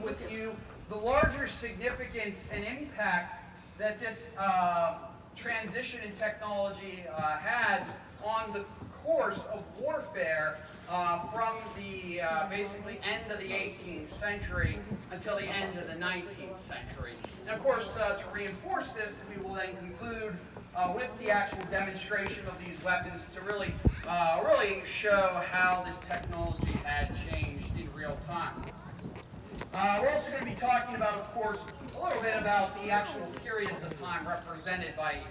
with you the larger significance and impact that this transition in technology had on the course of warfare from the basically end of the 18th century until the end of the 19th century. And of course, to reinforce this, we will then conclude with the actual demonstration of these weapons to really show how this technology had changed in real time. We're also going to be talking about, of course, a little bit about the actual periods of time represented by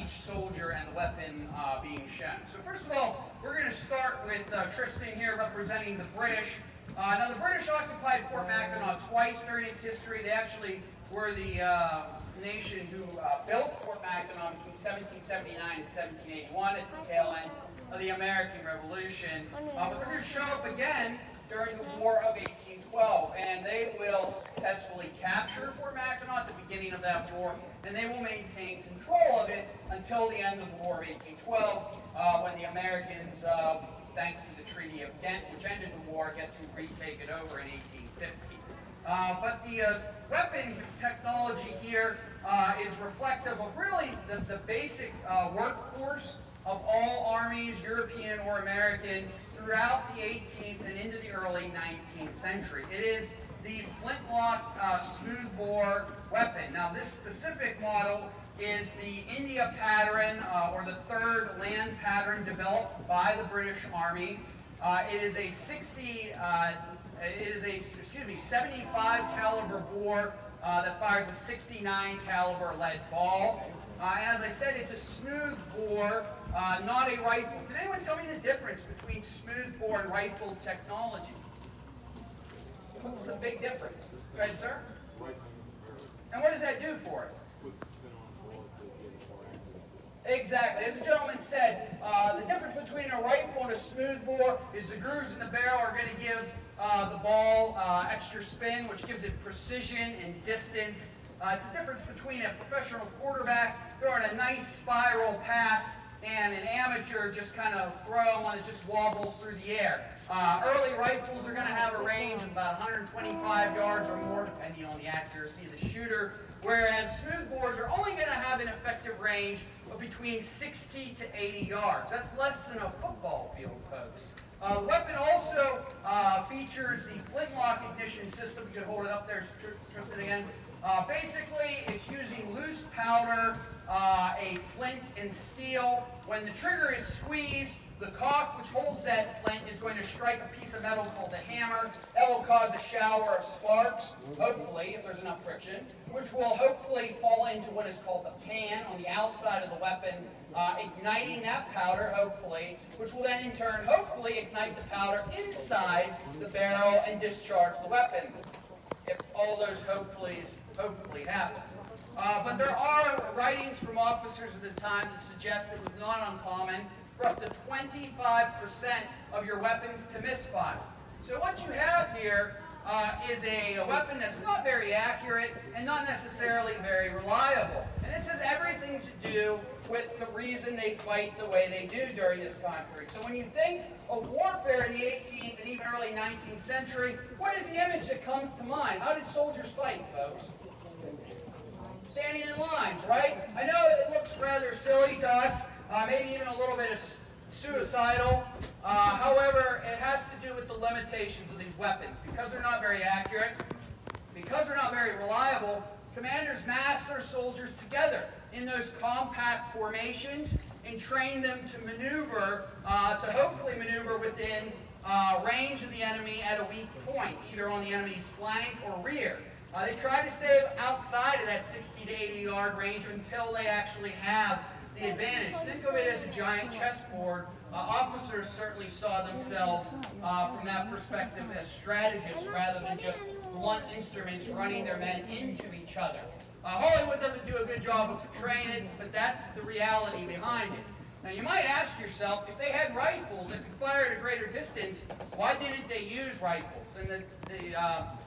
each soldier and the weapon being shown. So first of all, we're going to start with Tristan here representing the British. Now the British occupied Fort Mackinac twice during its history. They actually were the nation who built Fort Mackinac between 1779 and 1781 at the tail end of the American Revolution. But they're going to show up again during the War of 1812, and they will successfully capture Fort Mackinac at the beginning of that war, and they will maintain control of it until the end of the War of 1812, when the Americans, thanks to the Treaty of Ghent, which ended the war, get to retake it over in 1850. But the weapon technology here is reflective of really the basic workforce of all armies, European or American, throughout the 18th and into the early 19th century. It is the flintlock smoothbore weapon. Now this specific model is the India pattern, or the third land pattern developed by the British Army. It is a 75 caliber bore that fires a 69 caliber lead ball. As I said, it's a smooth bore, not a rifle. Can anyone tell me the difference between smooth bore and rifle technology? What's the big difference? Go ahead, sir. And what does that do for it? Exactly. As the gentleman said, the difference between a rifle and a smooth bore is the grooves in the barrel are going to give the ball extra spin, which gives it precision and distance. It's the difference between a professional quarterback throwing a nice spiral pass and an amateur just kind of throw one that just wobbles through the air. Early rifles are going to have a range of about 125 yards or more, depending on the accuracy of the shooter, whereas smooth bores are only going to have an effective range of between 60 to 80 yards. That's less than a football field, folks. The weapon also features the flintlock ignition system. You can hold it up there, Tristan, again. Basically, it's using loose powder, a flint and steel. When the trigger is squeezed, the cock which holds that flint is going to strike a piece of metal called a hammer. That will cause a shower of sparks, hopefully, if there's enough friction, which will hopefully fall into what is called the pan on the outside of the weapon, igniting that powder, hopefully, which will then in turn, hopefully, ignite the powder inside the barrel and discharge the weapon. If all those hopefully happen. But there are writings from officers at the time that suggest it was not uncommon for up to 25% of your weapons to misfire. So what you have here is a weapon that's not very accurate and not necessarily very reliable. And this has everything to do with the reason they fight the way they do during this time period. So when you think of warfare in the 18th and even early 19th century, what is the image that comes to mind? How did soldiers fight, folks? Standing in lines, right? I know it looks rather silly to us, maybe even a little bit suicidal. However, it has to do with the limitations of these weapons. Because they're not very accurate, because they're not very reliable, commanders mass their soldiers together in those compact formations and train them to maneuver, to hopefully maneuver within range of the enemy at a weak point, either on the enemy's flank or rear. They try to stay outside of that 60 to 80 yard range until they actually have the advantage. Think of it as a giant chessboard. Officers certainly saw themselves from that perspective as strategists rather than just blunt instruments running their men into each other. Hollywood doesn't do a good job of portraying it, but that's the reality behind it. Now you might ask yourself, if they had rifles that could fire at a greater distance, why didn't they use rifles? And the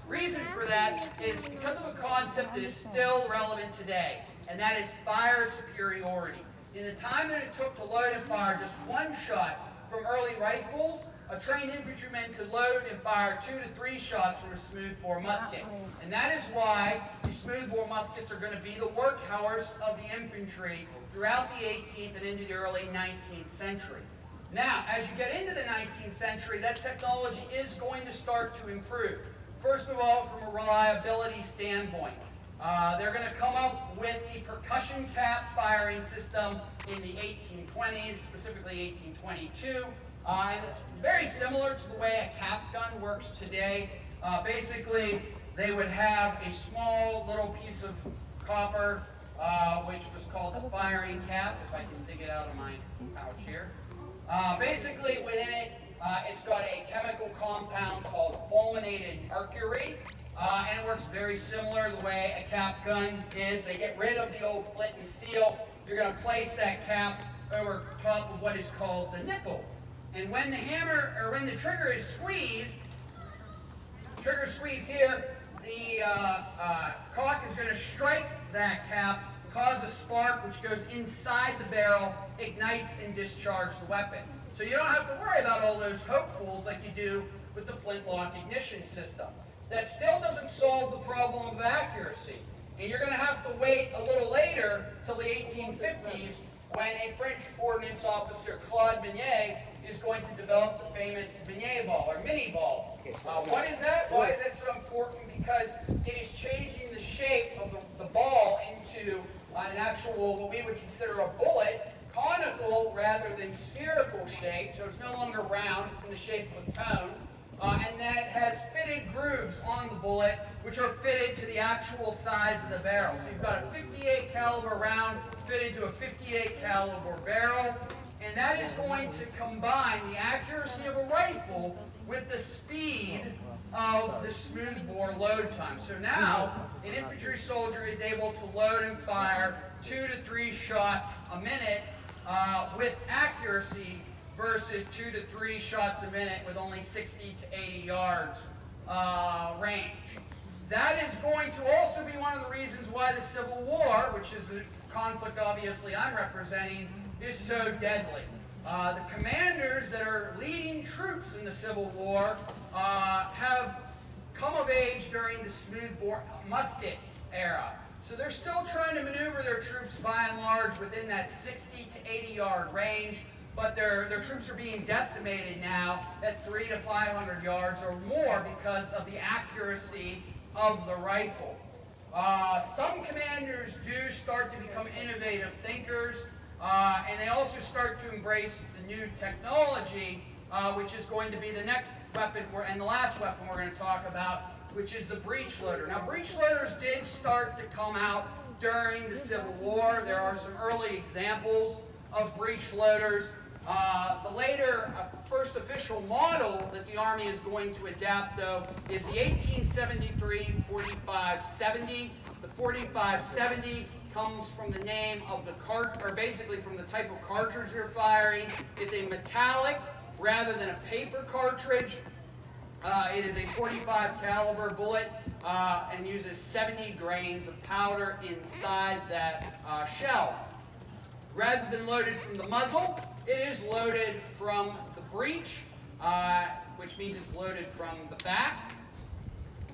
reason for that is because of a concept that is still relevant today, and that is fire superiority. In the time that it took to load and fire just one shot from early rifles, a trained infantryman could load and fire 2 to 3 shots from a smoothbore musket. And that is why the smoothbore muskets are going to be the workhorse of the infantry throughout the 18th and into the early 19th century. Now, as you get into the 19th century, that technology is going to start to improve. First of all, from a reliability standpoint. They're going to come up with the percussion cap firing system in the 1820s, specifically 1822. And very similar to the way a cap gun works today. Basically, they would have a small little piece of copper, which was called the firing cap, if I can dig it out of my pouch here. Basically, within it, it's got a chemical compound called fulminated mercury, and it works very similar to the way a cap gun is. They get rid of the old flint and steel. You're going to place that cap over top of what is called the nipple. And when the hammer, or when the trigger is squeezed, here, the cock is going to strike that cap, cause a spark which goes inside the barrel, ignites and discharges the weapon. So you don't have to worry about all those hopefuls like you do with the flintlock ignition system. That still doesn't solve the problem of accuracy. And you're going to have to wait a little later till the 1850s when a French ordnance officer, Claude Minié, is going to develop the famous Minié ball, or mini ball. What is that? Why is that so important? Because it is changing the shape of the ball into an actual, what we would consider a bullet, conical rather than spherical shape, so it's no longer round, it's in the shape of a cone, and that has fitted grooves on the bullet, which are fitted to the actual size of the barrel. So you've got a 58 caliber round fitted to a 58 caliber barrel, and that is going to combine the accuracy of a rifle with the speed of the smoothbore load time. So now, an infantry soldier is able to load and fire 2 to 3 shots a minute with accuracy versus 2 to 3 shots a minute with only 60 to 80 yards range. That is going to also be one of the reasons why the Civil War, which is the conflict obviously I'm representing, is so deadly. The commanders that are leading troops in the Civil War have come of age during the smoothbore musket era. So they're still trying to maneuver their troops by and large within that 60 to 80 yard range, but their troops are being decimated now at 300 to 500 yards or more because of the accuracy of the rifle. Some commanders do start to become innovative thinkers, and they also start to embrace the new technology, which is going to be the next weapon, and the last weapon we're going to talk about, which is the breech loader. Now, breech loaders did start to come out during the Civil War. There are some early examples of breech loaders. The later first official model that the Army is going to adapt, though, is the 1873 4570. The 4570 comes from the name of the or basically from the type of cartridge you're firing. It's a metallic rather than a paper cartridge. It is a 45 caliber bullet and uses 70 grains of powder inside that shell. Rather than loaded from the muzzle, it is loaded from the breech, which means it's loaded from the back.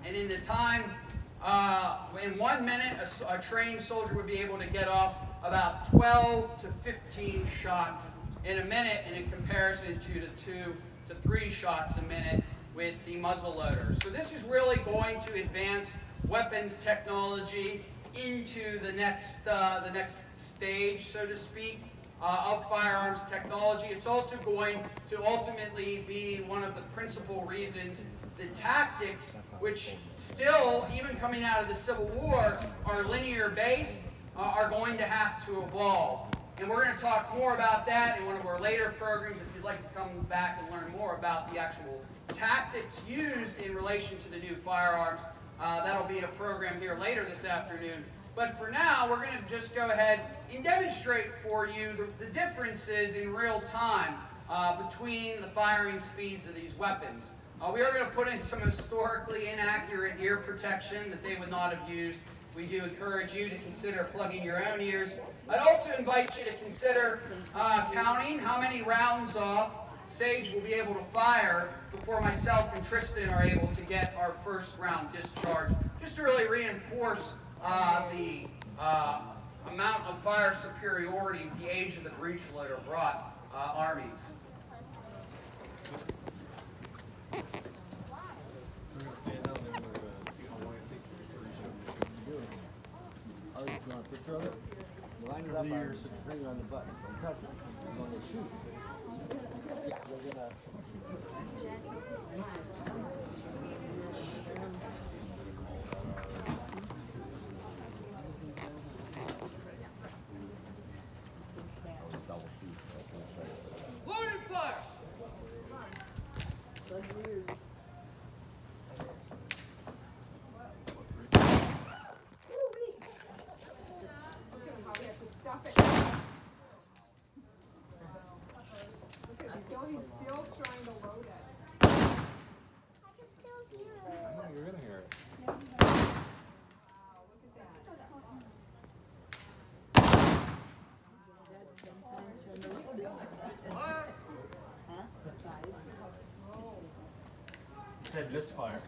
And in the time, in 1 minute, a trained soldier would be able to get off about 12 to 15 shots in a minute in comparison to the 2 to 3 shots a minute with the muzzle loader. So this is really going to advance weapons technology into the next stage, so to speak, of firearms technology. It's also going to ultimately be one of the principal reasons the tactics, which still, even coming out of the Civil War, are linear based, are going to have to evolve. And we're going to talk more about that in one of our later programs. If you'd like to come back and learn more about the actual tactics used in relation to the new firearms, that'll be a program here later this afternoon. But for now, we're going to just go ahead and demonstrate for you the differences in real time between the firing speeds of these weapons. We are going to put in some historically inaccurate ear protection that they would not have used. We do encourage you to consider plugging your own ears. I'd also invite you to consider counting how many rounds off Sage will be able to fire before myself and Tristan are able to get our first round discharge, just to really reinforce the amount of fire superiority the age of the breech loader brought Armies. You want a picture of it? Line it up, put your finger on the button. Don't touch it. You're going to shoot. Yeah, we're going to... Load and fire! He's still trying to load it. I can still hear it. I know you're going to hear it. Wow, look at that. You said misfire.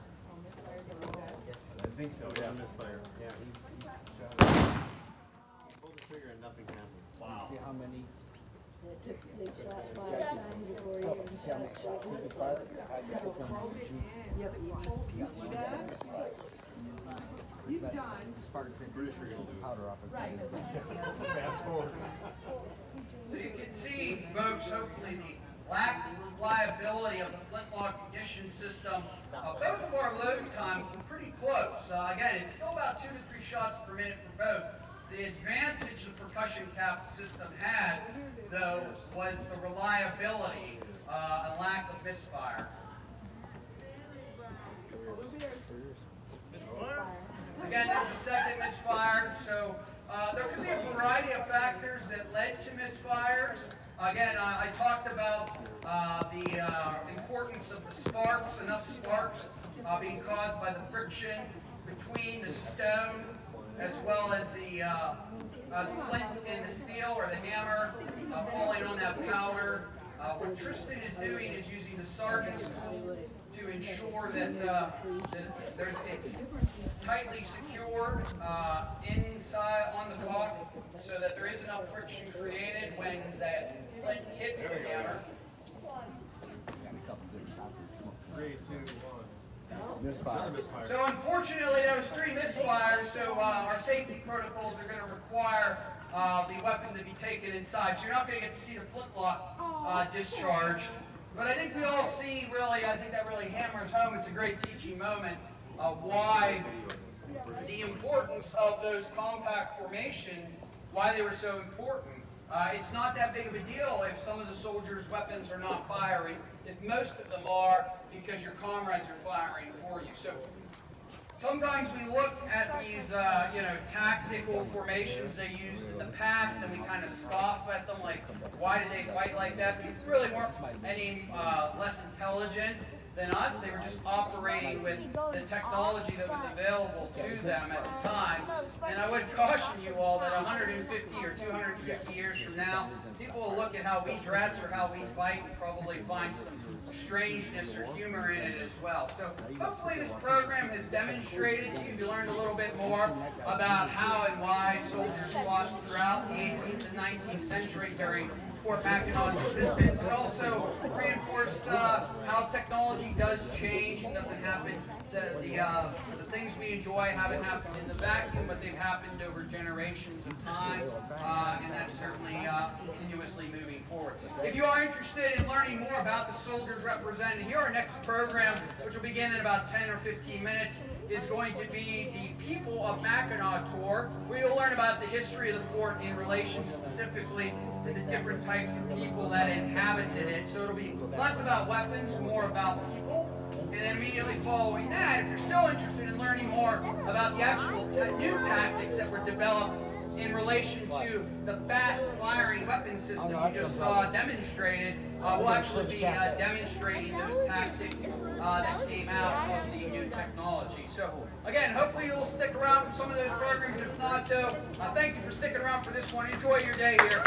I think so, yeah, misfire. Yeah, he pulled the trigger and nothing happened. Wow. See how many... They shot 5 times before he even See how many shots you can fire? How you have to come and shoot. Yeah, but you missed. He's done. Spark the powder off. Right. Fast forward. So you can see, folks, hopefully the lack of reliability of the flintlock ignition system. Both of our load times were pretty close. Again, it's still about 2 to 3 shots per minute for both. The advantage the percussion cap system had, though, was the reliability and lack of misfire. Again, there's a second misfire, so there could be a variety of factors that led to misfires. Again, I talked about the importance of the sparks, enough sparks being caused by the friction between the stone as well as the flint and the steel or the hammer falling on that powder. What Tristan is doing is using the sergeant's tool to ensure that it's tightly secured inside on the block so that there is enough friction created when that flint hits the hammer. 3, 2, 1. Misfire. Misfire. So unfortunately, there was 3 misfires, so our safety protocols are going to require the weapon to be taken inside. So you're not going to get to see the flintlock discharged. But I think we all see, really, I think that really hammers home, it's a great teaching moment, why the importance of those compact formations, why they were so important. It's not that big of a deal if some of the soldiers' weapons are not firing, if most of them are, because your comrades are firing for you. So sometimes we look at these, tactical formations they used in the past, and we kind of scoff at them, like, why did they fight like that? They really weren't any less intelligent than us. They were just operating with the technology that was available to them at the time. And I would caution you all that 150 or 250 years from now, people will look at how we dress or how we fight and probably find some strangeness or humor in it as well. So hopefully this program has demonstrated to you, you learned a little bit more about how and why soldiers fought throughout the 18th and 19th century during Fort Mackinac existence. It also reinforced how technology does change. It doesn't happen. The things we enjoy haven't happened in the vacuum, but they've happened over generations of time, and that's certainly continuously moving forward. If you are interested in learning more about the soldiers represented here, our next program, which will begin in about 10 or 15 minutes, is going to be the People of Mackinac tour, where you'll learn about the history of the fort in relation specifically to the different types of people that inhabited it. So it'll be less about weapons, more about people. And then immediately following that, if you're still interested in learning more about the actual new tactics that were developed in relation to the fast-firing weapon system you just saw demonstrated, we'll actually be demonstrating those tactics that came out of the new technology. So, again, hopefully you'll stick around for some of those programs. If not, though, thank you for sticking around for this one. Enjoy your day here.